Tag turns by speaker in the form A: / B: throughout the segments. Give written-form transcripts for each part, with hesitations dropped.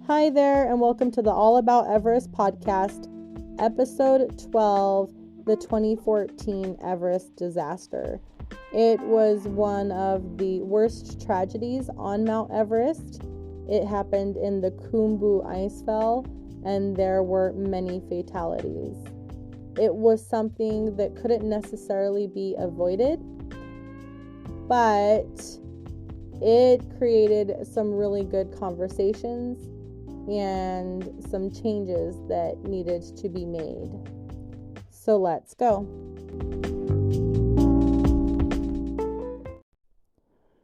A: Hi there, and welcome to the All About Everest podcast, episode 12, the 2014 Everest Disaster. It was one of the worst tragedies on Mount Everest. It happened in the Khumbu Icefall, and there were many fatalities. It was something that couldn't necessarily be avoided, but it created some really good conversations and some changes that needed to be made. So let's go.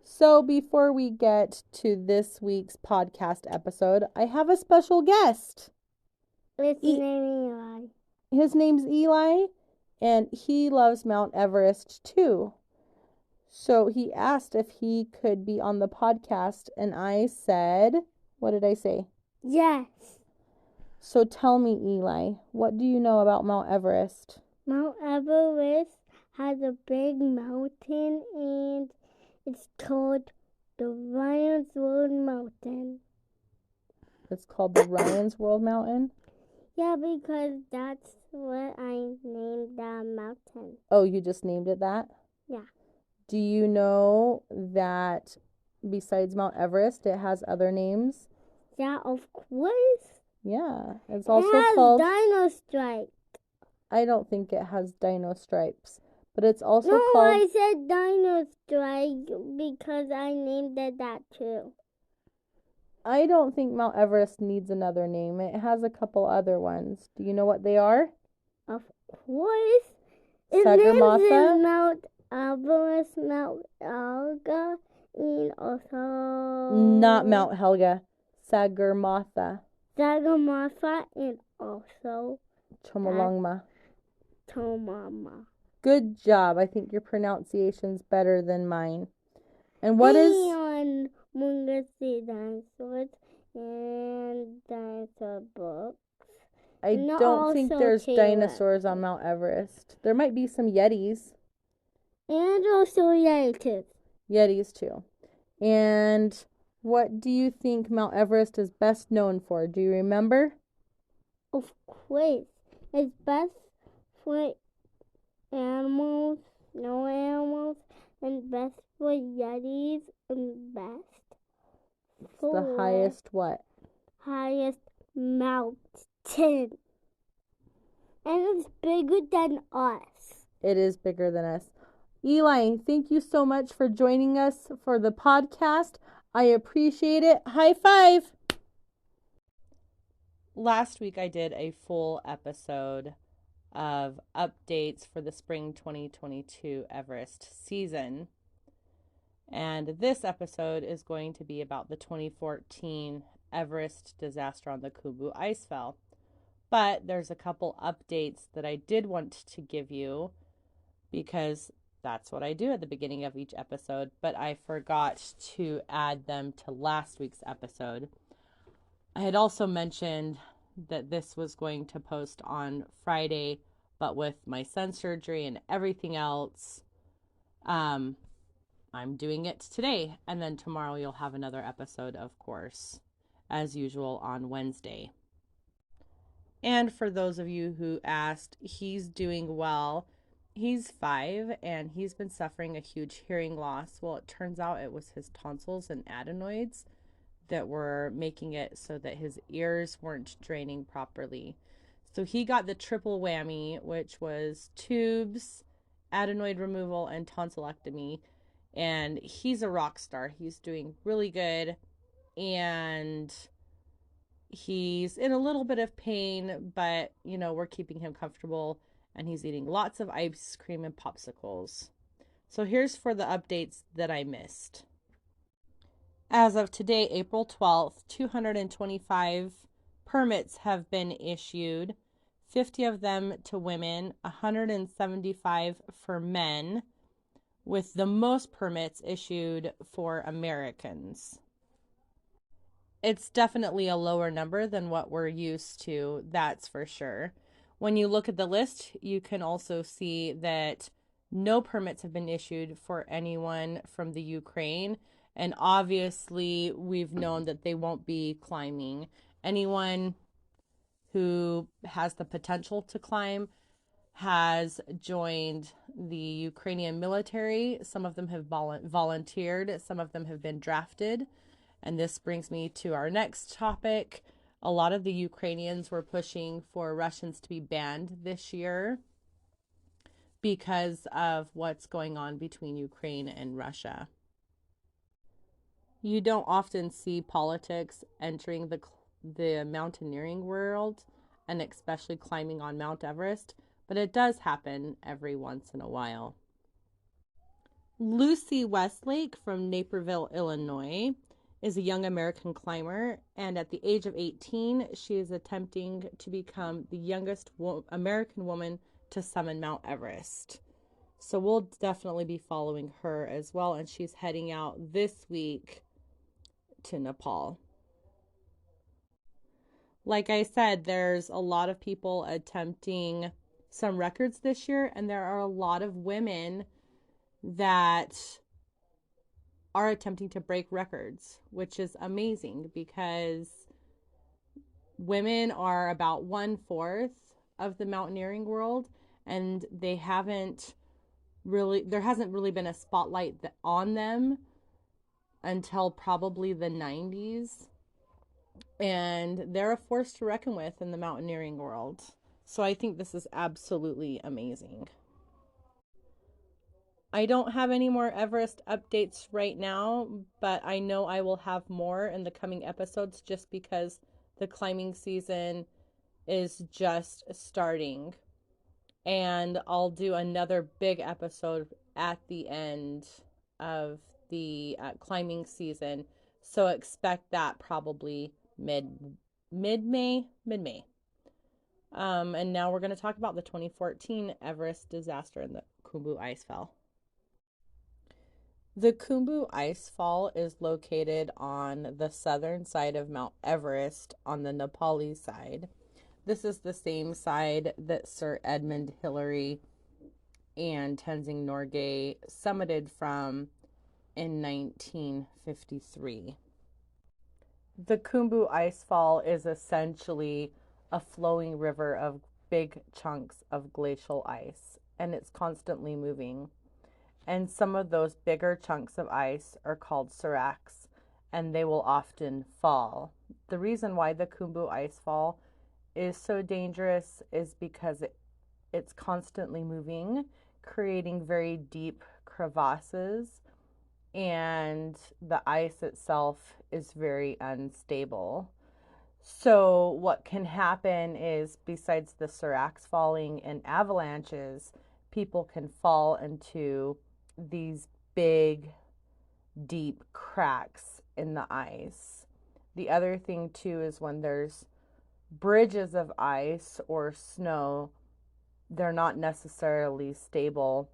A: So before we get to this week's podcast episode, I have a special guest.
B: His name's Eli.
A: His name's Eli, and he loves Mount Everest too. So he asked if he could be on the podcast, and I said, what did I say?
B: Yes.
A: So tell me, Eli, what do you know about Mount Everest?
B: Mount Everest has a big mountain, and it's called the Ryan's World Mountain.
A: It's called the Ryan's World Mountain?
B: Yeah, because that's what I named that mountain.
A: Oh, you just named it that?
B: Yeah.
A: Do you know that besides Mount Everest, it has other names?
B: Yeah, of course.
A: Yeah, it's also
B: it has
A: called...
B: Dino Strike.
A: I don't think it has dino stripes, but it's also
B: No,
A: called...
B: I said Dino Strike because I named it that too.
A: I don't think Mount Everest needs another name. It has a couple other ones. Do you know what they are?
B: Of course.
A: Sagarmatha?
B: Mount Everest, Mount Helga, and also...
A: Not Mount Helga. Sagarmatha.
B: Sagarmatha, and also...
A: Chomolungma.
B: Tomama.
A: Good job. I think your pronunciation's better than mine. And what is...
B: And Mungasi dinosaurs and dinosaur books.
A: I don't think there's dinosaurs on Mount Everest. There might be some Yetis.
B: And also Yetis.
A: Yetis too. And what do you think Mount Everest is best known for? Do you remember?
B: Of course. It's best for animals, no animals, and best for Yetis, and best for
A: the highest what?
B: Highest mountain. And it's bigger than us.
A: It is bigger than us. Eli, thank you so much for joining us for the podcast. I appreciate it. High five! Last week I did a full episode of updates for the spring 2022 Everest season. And this episode is going to be about the 2014 Everest disaster on the Khumbu Icefall. But there's a couple updates that I did want to give you because that's what I do at the beginning of each episode, but I forgot to add them to last week's episode. I had also mentioned that this was going to post on Friday, but with my son's surgery and everything else, I'm doing it today. And then tomorrow you'll have another episode, of course, as usual on Wednesday. And for those of you who asked, he's doing well. He's 5 and he's been suffering a huge hearing loss. Well, it turns out it was his tonsils and adenoids that were making it so that his ears weren't draining properly. So he got the triple whammy, which was tubes, adenoid removal, and tonsillectomy. And he's a rock star. He's doing really good. And he's in a little bit of pain, but, we're keeping him comfortable. And he's eating lots of ice cream and popsicles. So here's for the updates that I missed. As of today, April 12th, 225 permits have been issued, 50 of them to women, 175 for men, with the most permits issued for Americans. It's definitely a lower number than what we're used to, that's for sure. When you look at the list, you can also see that no permits have been issued for anyone from the Ukraine. And obviously, we've known that they won't be climbing. anyone who has the potential to climb has joined the Ukrainian military. Some of them have volunteered, some of them have been drafted. And this brings me to our next topic. A lot of the Ukrainians were pushing for Russians to be banned this year because of what's going on between Ukraine and Russia. You don't often see politics entering the mountaineering world, and especially climbing on Mount Everest, but it does happen every once in a while. Lucy Westlake from Naperville, Illinois, is a young American climber, and at the age of 18, she is attempting to become the youngest American woman to summit Mount Everest. So we'll definitely be following her as well, and she's heading out this week to Nepal. Like I said, there's a lot of people attempting some records this year, and there are a lot of women that are attempting to break records, which is amazing because women are about 1/4 of the mountaineering world, and there hasn't really been a spotlight on them until probably the 90s. And they're a force to reckon with in the mountaineering world. So I think this is absolutely amazing. I don't have any more Everest updates right now, but I know I will have more in the coming episodes just because the climbing season is just starting. And I'll do another big episode at the end of the climbing season. So expect that probably mid-May. And now we're going to talk about the 2014 Everest disaster and the Khumbu Icefall. The Khumbu Icefall is located on the southern side of Mount Everest on the Nepali side. This is the same side that Sir Edmund Hillary and Tenzing Norgay summited from in 1953. The Khumbu Icefall is essentially a flowing river of big chunks of glacial ice, and it's constantly moving. And some of those bigger chunks of ice are called seracs, and they will often fall. The reason why the Khumbu Icefall is so dangerous is because it's constantly moving, creating very deep crevasses, and the ice itself is very unstable. So what can happen is, besides the seracs falling and avalanches, people can fall into these big, deep cracks in the ice. The other thing too is when there's bridges of ice or snow, they're not necessarily stable,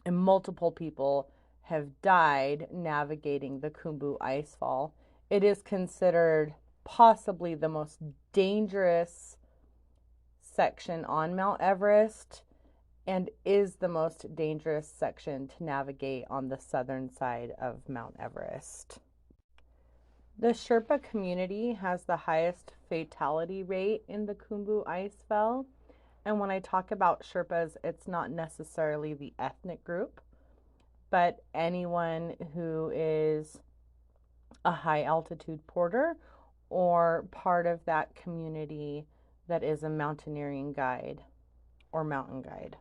A: and multiple people have died navigating the Khumbu Icefall. It is considered possibly the most dangerous section on Mount Everest and is the most dangerous section to navigate on the southern side of Mount Everest. The Sherpa community has the highest fatality rate in the Khumbu Icefall. And when I talk about Sherpas, it's not necessarily the ethnic group, but anyone who is a high altitude porter or part of that community that is a mountaineering guide or mountain guide.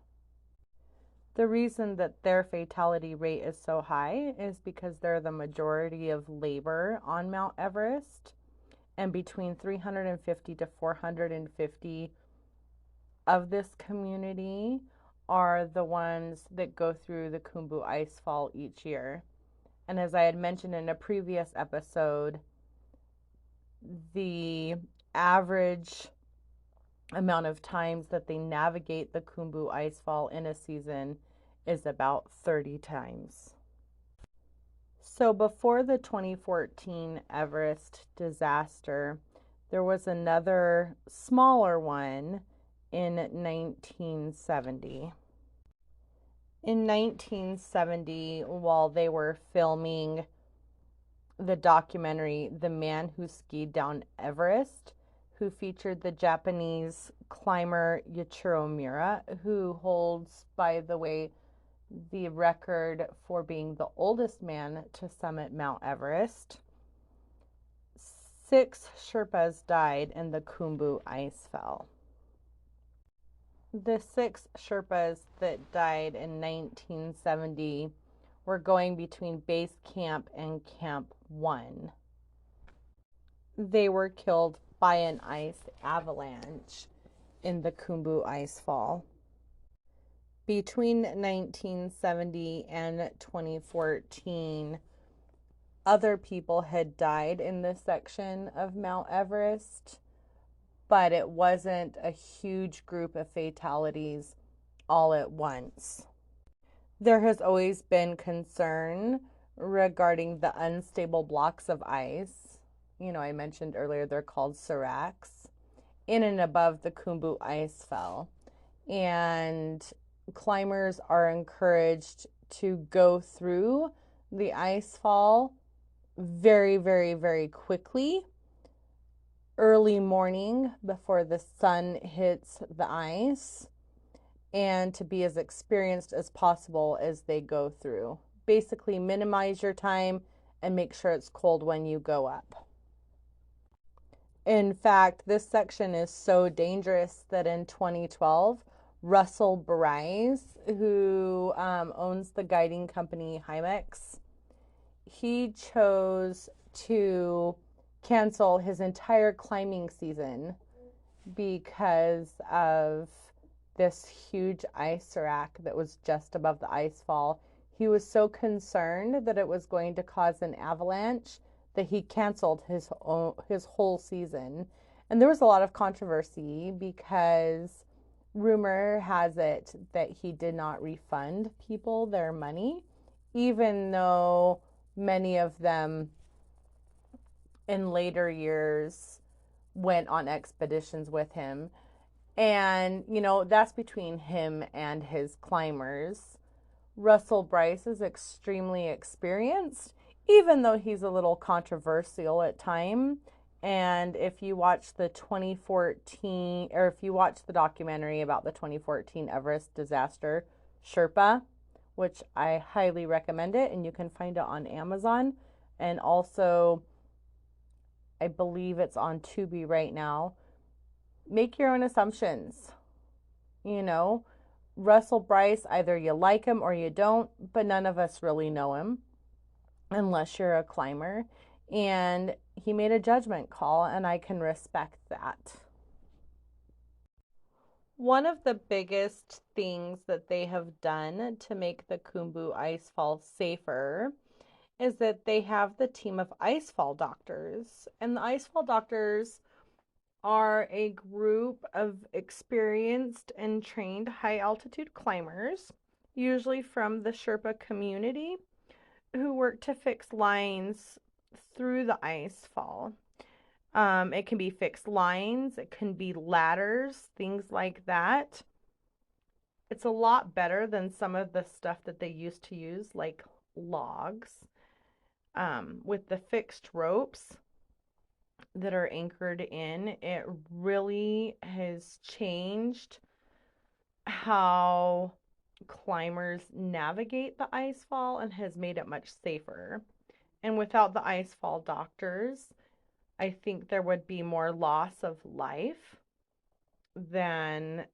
A: The reason that their fatality rate is so high is because they're the majority of labor on Mount Everest, and between 350 to 450 of this community are the ones that go through the Khumbu Icefall each year. And as I had mentioned in a previous episode, the average amount of times that they navigate the Khumbu Icefall in a season is about 30 times. So before the 2014 Everest disaster, there was another smaller one in 1970. In 1970, while they were filming the documentary The Man Who Skied Down Everest, who featured the Japanese climber Yuichiro Miura, who holds, by the way, the record for being the oldest man to summit Mount Everest. 6 Sherpas died in the Khumbu Icefall. The 6 Sherpas that died in 1970 were going between base camp and Camp 1. They were killed by an ice avalanche in the Khumbu Icefall. Between 1970 and 2014, other people had died in this section of Mount Everest, but it wasn't a huge group of fatalities all at once. There has always been concern regarding the unstable blocks of ice. I mentioned earlier they're called seracs, in and above the Khumbu Icefall. And climbers are encouraged to go through the icefall very, very, very quickly, early morning before the sun hits the ice, and to be as experienced as possible as they go through. Basically, minimize your time and make sure it's cold when you go up. In fact, this section is so dangerous that in 2012, Russell Bryce, who owns the guiding company Hymex, he chose to cancel his entire climbing season because of this huge ice rack that was just above the icefall. He was so concerned that it was going to cause an avalanche that he canceled his whole season. And there was a lot of controversy because rumor has it that he did not refund people their money, even though many of them in later years went on expeditions with him. And, that's between him and his climbers. Russell Bryce is extremely experienced, even though he's a little controversial at times. And if you watch the 2014, or if you watch the documentary about the 2014 Everest Disaster, Sherpa, which I highly recommend it, and you can find it on Amazon. And also, I believe it's on Tubi right now. Make your own assumptions. Russell Bryce, either you like him or you don't, but none of us really know him unless you're a climber. And he made a judgment call, and I can respect that. One of the biggest things that they have done to make the Khumbu Icefall safer is that they have the team of icefall doctors. And the icefall doctors are a group of experienced and trained high altitude climbers, usually from the Sherpa community, who work to fix lines through the icefall. It can be fixed lines, it can be ladders, things like that. It's a lot better than some of the stuff that they used to use, like logs. With the fixed ropes that are anchored in, it really has changed how climbers navigate the icefall and has made it much safer. And without the icefall doctors, I think there would be more loss of life than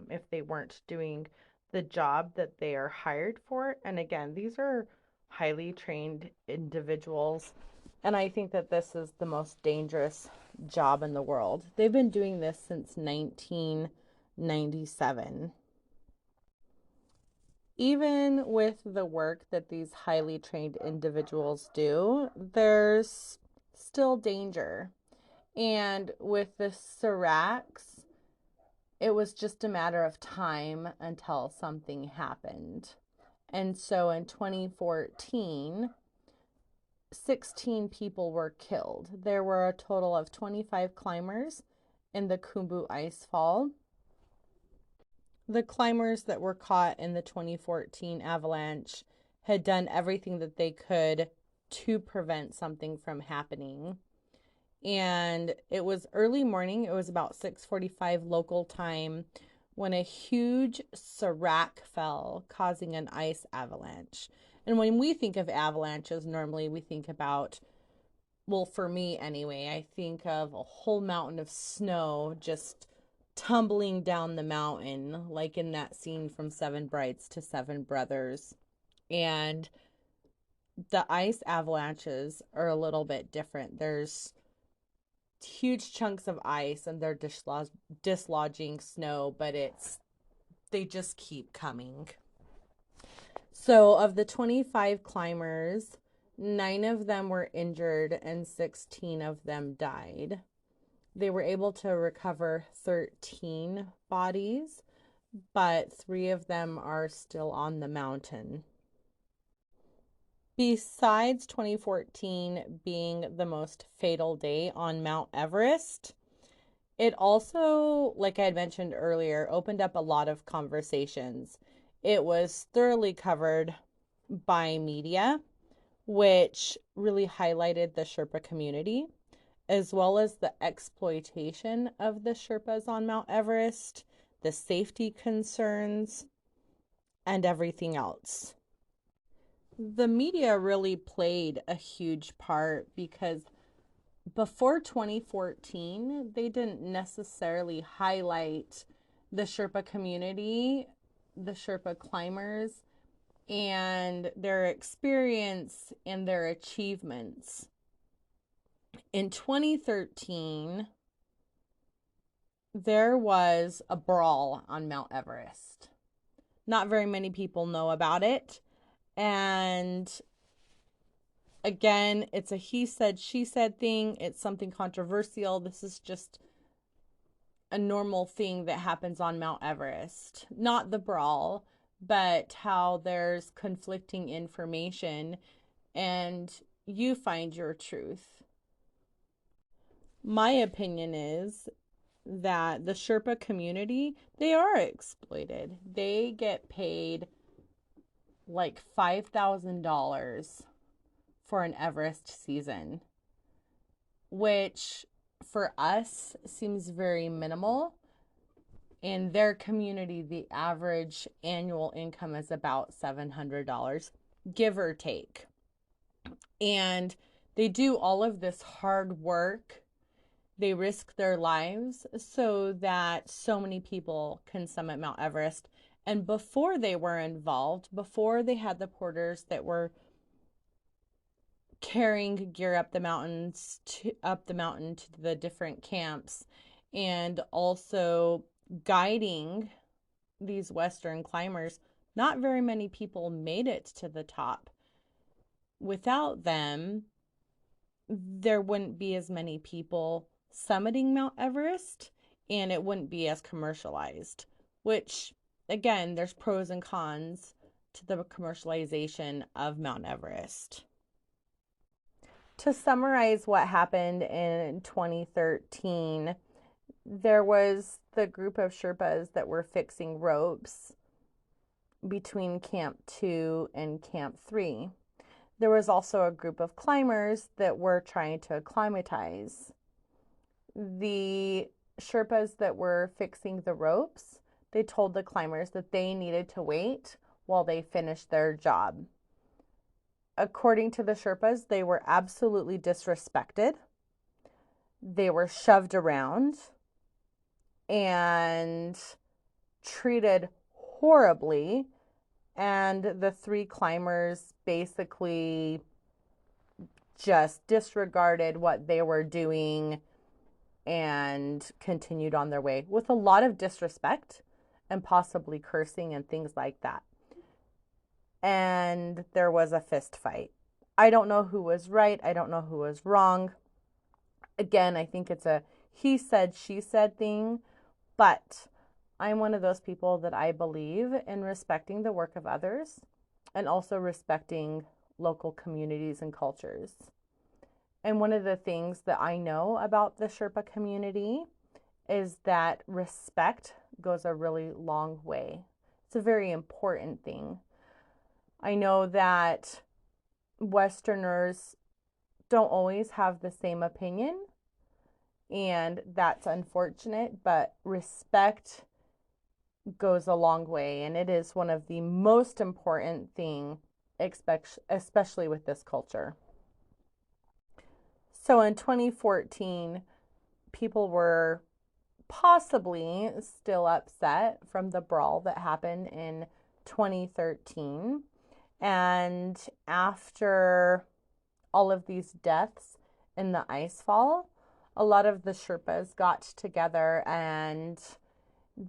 A: if they weren't doing the job that they are hired for. And again, these are highly trained individuals. And I think that this is the most dangerous job in the world. They've been doing this since 1997. Even with the work that these highly trained individuals do, there's still danger. And with the seracs, it was just a matter of time until something happened. And so in 2014, 16 people were killed. There were a total of 25 climbers in the Khumbu Icefall. The climbers that were caught in the 2014 avalanche had done everything that they could to prevent something from happening. And it was early morning. It was about 6:45 local time when a huge serac fell, causing an ice avalanche. And when we think of avalanches, normally we think about, well, for me anyway, I think of a whole mountain of snow just tumbling down the mountain, like in that scene from Seven Brides to Seven Brothers. And the ice avalanches are a little bit different. There's huge chunks of ice and they're dislodging snow, but they just keep coming. So of the 25 climbers, 9 of them were injured and 16 of them died. They were able to recover 13 bodies, but 3 of them are still on the mountain. Besides 2014 being the most fatal day on Mount Everest, it also, like I had mentioned earlier, opened up a lot of conversations. It was thoroughly covered by media, which really highlighted the Sherpa community, as well as the exploitation of the Sherpas on Mount Everest, the safety concerns, and everything else. The media really played a huge part because before 2014, they didn't necessarily highlight the Sherpa community, the Sherpa climbers, and their experience and their achievements. In 2013, there was a brawl on Mount Everest. Not very many people know about it. And again, it's a he said, she said thing. It's something controversial. This is just a normal thing that happens on Mount Everest. Not the brawl, but how there's conflicting information and you find your truth. My opinion is that the Sherpa community, they are exploited. They get paid like $5,000 for an Everest season, which for us seems very minimal. In their community, the average annual income is about $700, give or take. And they do all of this hard work. They risk their lives so that so many people can summit Mount Everest. And before they were involved, before they had the porters that were carrying gear up the mountain to the different camps, and also guiding these Western climbers, not very many people made it to the top. Without them, there wouldn't be as many people summiting Mount Everest, and it wouldn't be as commercialized, which, again, there's pros and cons to the commercialization of Mount Everest. To summarize what happened in 2013, there was the group of Sherpas that were fixing ropes between Camp 2 and Camp 3. There was also a group of climbers that were trying to acclimatize. The Sherpas that were fixing the ropes, they told the climbers that they needed to wait while they finished their job. According to the Sherpas, they were absolutely disrespected. They were shoved around and treated horribly. And the 3 climbers basically just disregarded what they were doing and continued on their way with a lot of disrespect and possibly cursing and things like that. And there was a fist fight. I don't know who was right. I don't know who was wrong. Again, I think it's a he said, she said thing, but I'm one of those people that I believe in respecting the work of others and also respecting local communities and cultures. And one of the things that I know about the Sherpa community is that respect goes a really long way. It's a very important thing. I know that Westerners don't always have the same opinion, and that's unfortunate, but respect goes a long way, and it is one of the most important thing, especially with this culture. So in 2014, people were possibly still upset from the brawl that happened in 2013. And after all of these deaths in the ice fall, a lot of the Sherpas got together and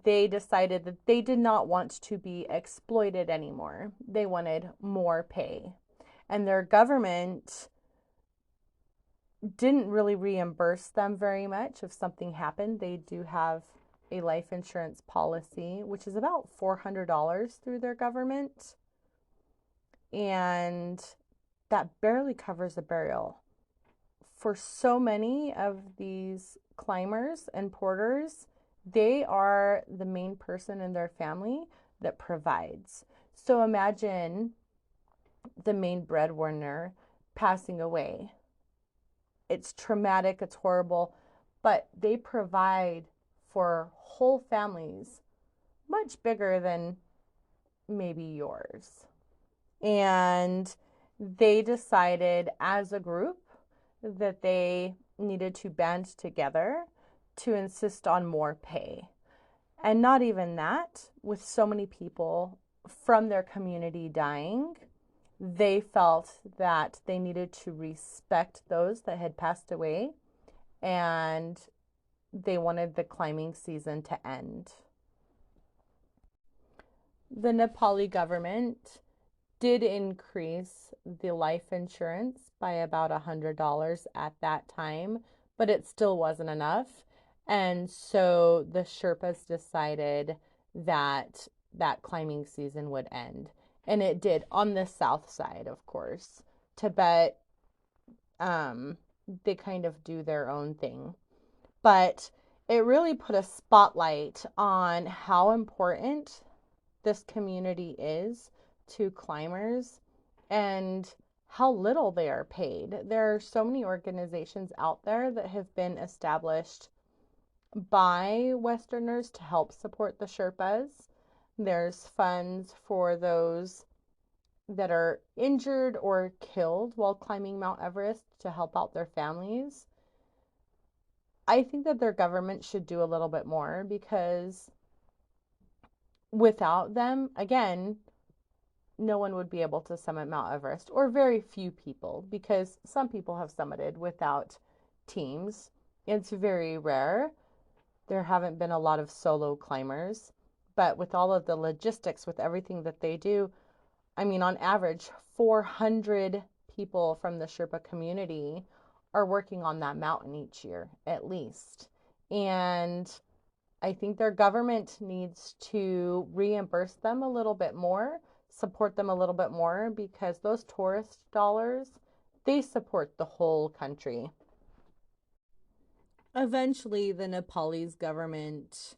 A: they decided that they did not want to be exploited anymore. They wanted more pay. And their government didn't really reimburse them very much if something happened. They do have a life insurance policy, which is about $400 through their government. And that barely covers a burial. For so many of these climbers and porters, they are the main person in their family that provides. So imagine the main breadwinner passing away. It's traumatic, it's horrible, but they provide for whole families much bigger than maybe yours. And they decided as a group that they needed to band together to insist on more pay. And not even that, with so many people from their community dying, they felt that they needed to respect those that had passed away, and they wanted the climbing season to end. The Nepali government did increase the life insurance by about $100 at that time, but it still wasn't enough. And so the Sherpas decided that that climbing season would end. And it did on the south side, of course. Tibet, they kind of do their own thing. But it really put a spotlight on how important this community is to climbers and how little they are paid. There are so many organizations out there that have been established by Westerners to help support the Sherpas. There's funds for those that are injured or killed while climbing Mount Everest to help out their families. I think that their government should do a little bit more because without them, again, no one would be able to summit Mount Everest, or very few people, because some people have summited without teams. It's very rare. There haven't been a lot of solo climbers, but with all of the logistics, with everything that they do, I mean, on average, 400 people from the Sherpa community are working on that mountain each year, at least. And I think their government needs to reimburse them a little bit more, support them a little bit more, because those tourist dollars, they support the whole country. Eventually, the Nepalese government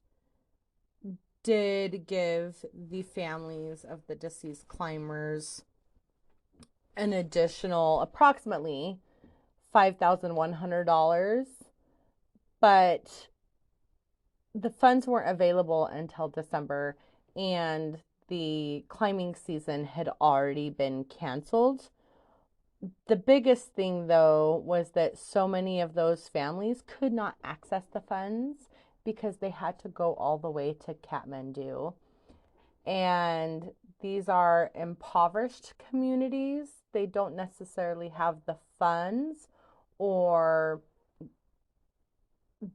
A: did give the families of the deceased climbers an additional approximately $5,100, but the funds weren't available until December, and the climbing season had already been canceled. The biggest thing, though, was that so many of those families could not access the funds because they had to go all the way to Kathmandu. And these are impoverished communities. They don't necessarily have the funds or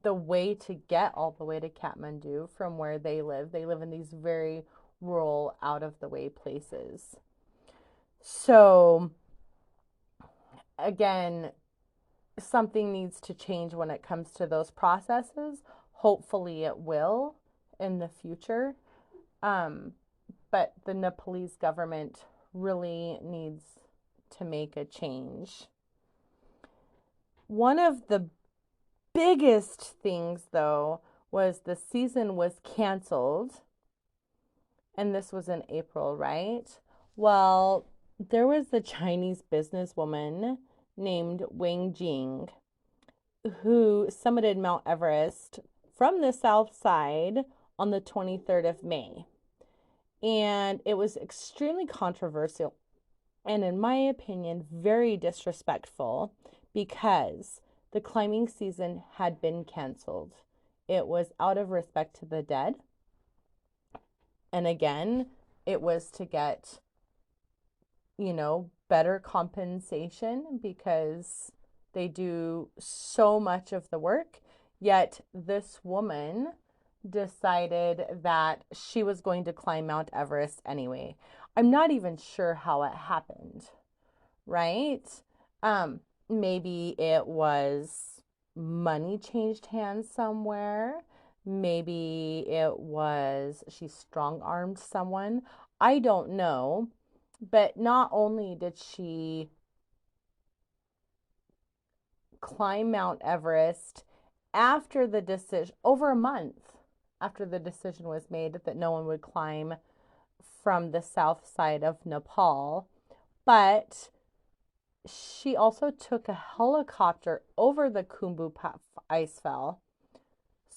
A: the way to get all the way to Kathmandu from where they live. They live in these very rural, out of the way places. So, again, something needs to change when it comes to those processes. Hopefully, it will in the future. But the Nepalese government really needs to make a change. One of the biggest things, though, was the season was canceled, and this was in April, right? Well, There was a Chinese businesswoman named Wang Jing who summited Mount Everest from the south side on the 23rd of May. And it was extremely controversial and, in my opinion, very disrespectful because the climbing season had been canceled. It was out of respect to the dead. And again, it was to get, better compensation because they do so much of the work. Yet this woman decided that she was going to climb Mount Everest anyway. I'm not even sure how it happened, right? Maybe it was money changed hands somewhere. Maybe it was she strong armed someone. I don't know. But not only did she climb Mount Everest after the decision, over a month after the decision was made that no one would climb from the south side of Nepal, but she also took a helicopter over the Khumbu Icefall.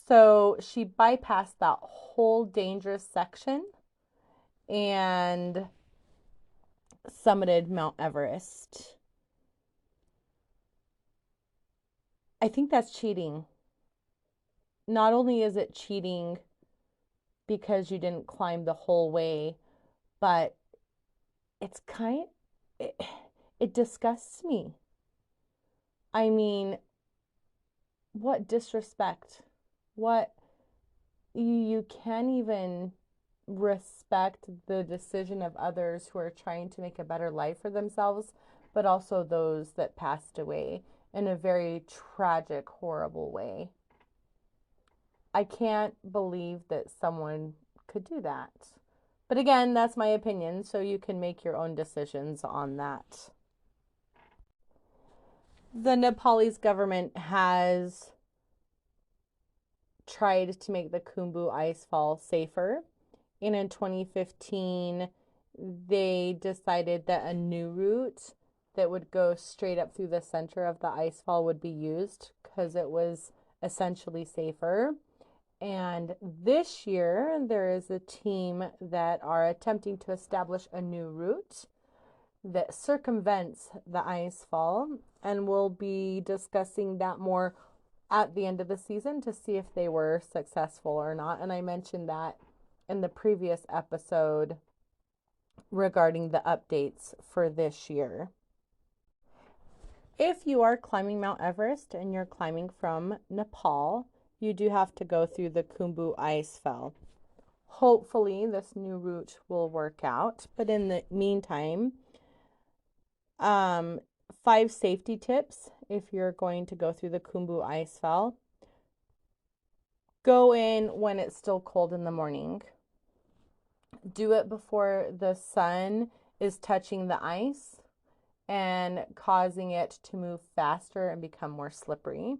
A: So she bypassed that whole dangerous section and summited Mount Everest. I think that's cheating. Not only is it cheating because you didn't climb the whole way, but it's it, it disgusts me. I mean, what disrespect. What you can't even respect the decision of others who are trying to make a better life for themselves, but also those that passed away in a very tragic, horrible way. I can't believe that someone could do that. But again, that's my opinion, so you can make your own decisions on that. The Nepalese government has tried to make the Khumbu Icefall safer. And in 2015, they decided that a new route that would go straight up through the center of the icefall would be used because it was essentially safer. And this year, there is a team that are attempting to establish a new route that circumvents the icefall, and we'll be discussing that more at the end of the season to see if they were successful or not. And I mentioned that in the previous episode regarding the updates for this year. If you are climbing Mount Everest and you're climbing from Nepal, you do have to go through the Khumbu Icefall. Hopefully, this new route will work out. But in the meantime, 5 safety tips if you're going to go through the Khumbu Icefall. Go in when it's still cold in the morning. Do it before the sun is touching the ice and causing it to move faster and become more slippery.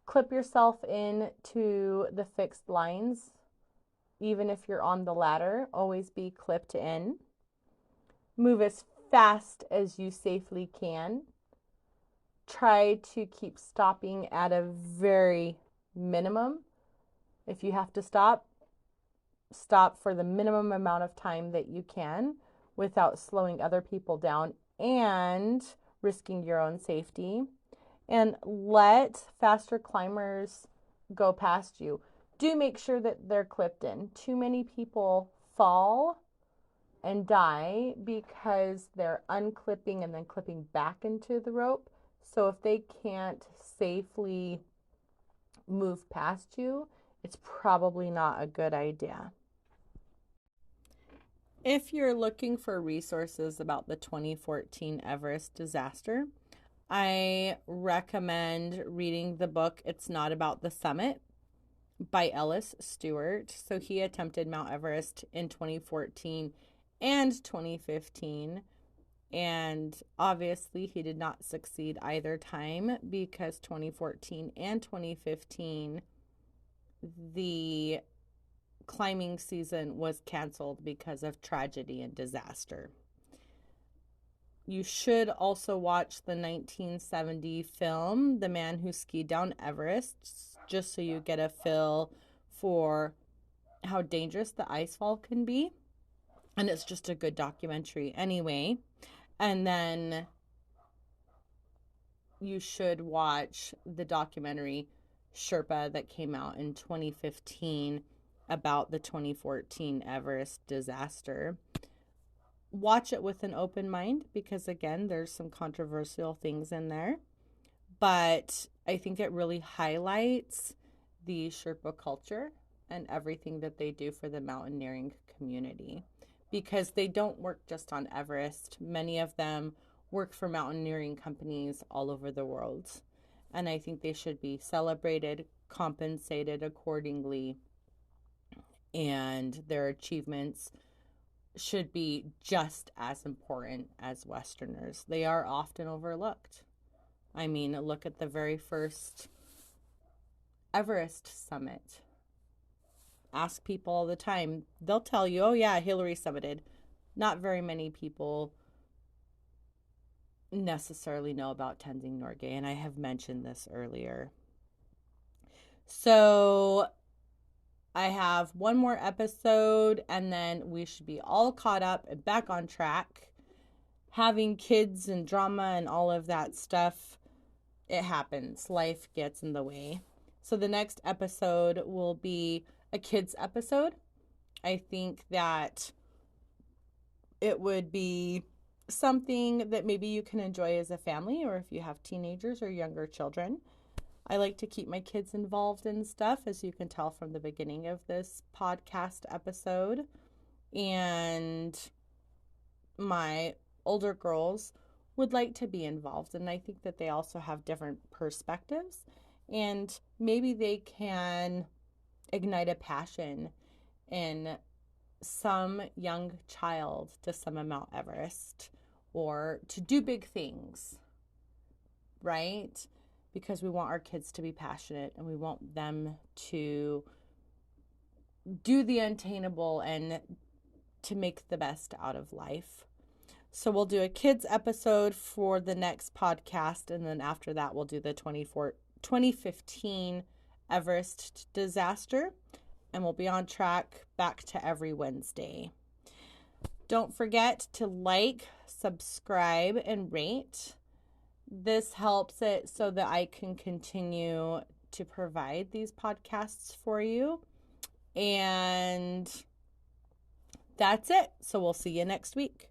A: Clip yourself into the fixed lines. Even if you're on the ladder, always be clipped in. Move as fast as you safely can. Try to keep stopping at a very minimum. If you have to stop for the minimum amount of time that you can without slowing other people down and risking your own safety. And let faster climbers go past you. Do make sure that they're clipped in. Too many people fall and die because they're unclipping and then clipping back into the rope. So if they can't safely move past you, it's probably not a good idea. If you're looking for resources about the 2014 Everest disaster, I recommend reading the book It's Not About the Summit by Ellis Stewart. So he attempted Mount Everest in 2014 and 2015. And obviously, he did not succeed either time because 2014 and 2015, the climbing season was canceled because of tragedy and disaster. You should also watch the 1970 film, The Man Who Skied Down Everest, just so you get a feel for how dangerous the icefall can be. And it's just a good documentary anyway. And then you should watch the documentary Sherpa that came out in 2015 about the 2014 Everest disaster. Watch it with an open mind because, again, there's some controversial things in there. But I think it really highlights the Sherpa culture and everything that they do for the mountaineering community, because they don't work just on Everest. Many of them work for mountaineering companies all over the world. And I think they should be celebrated, compensated accordingly, and their achievements should be just as important as Westerners. They are often overlooked. I mean, look at the very first Everest summit. Ask people all the time. They'll tell you, oh yeah, Hillary summited. Not very many people necessarily know about Tenzing Norgay, and I have mentioned this earlier. So I have one more episode, and then we should be all caught up and back on track. Having kids and drama and all of that stuff, it happens. Life gets in the way. So the next episode will be a kids episode. I think that it would be something that maybe you can enjoy as a family, or if you have teenagers or younger children. I like to keep my kids involved in stuff, as you can tell from the beginning of this podcast episode. And my older girls would like to be involved, and I think that they also have different perspectives, and maybe they can ignite a passion in some young child to summit Mount Everest or to do big things, right? Because we want our kids to be passionate and we want them to do the unattainable and to make the best out of life. So we'll do a kids episode for the next podcast, and then after that we'll do the 2015 Everest disaster, and we'll be on track back to every Wednesday. Don't forget to like, subscribe, and rate. This helps it so that I can continue to provide these podcasts for you. And that's it. So we'll see you next week.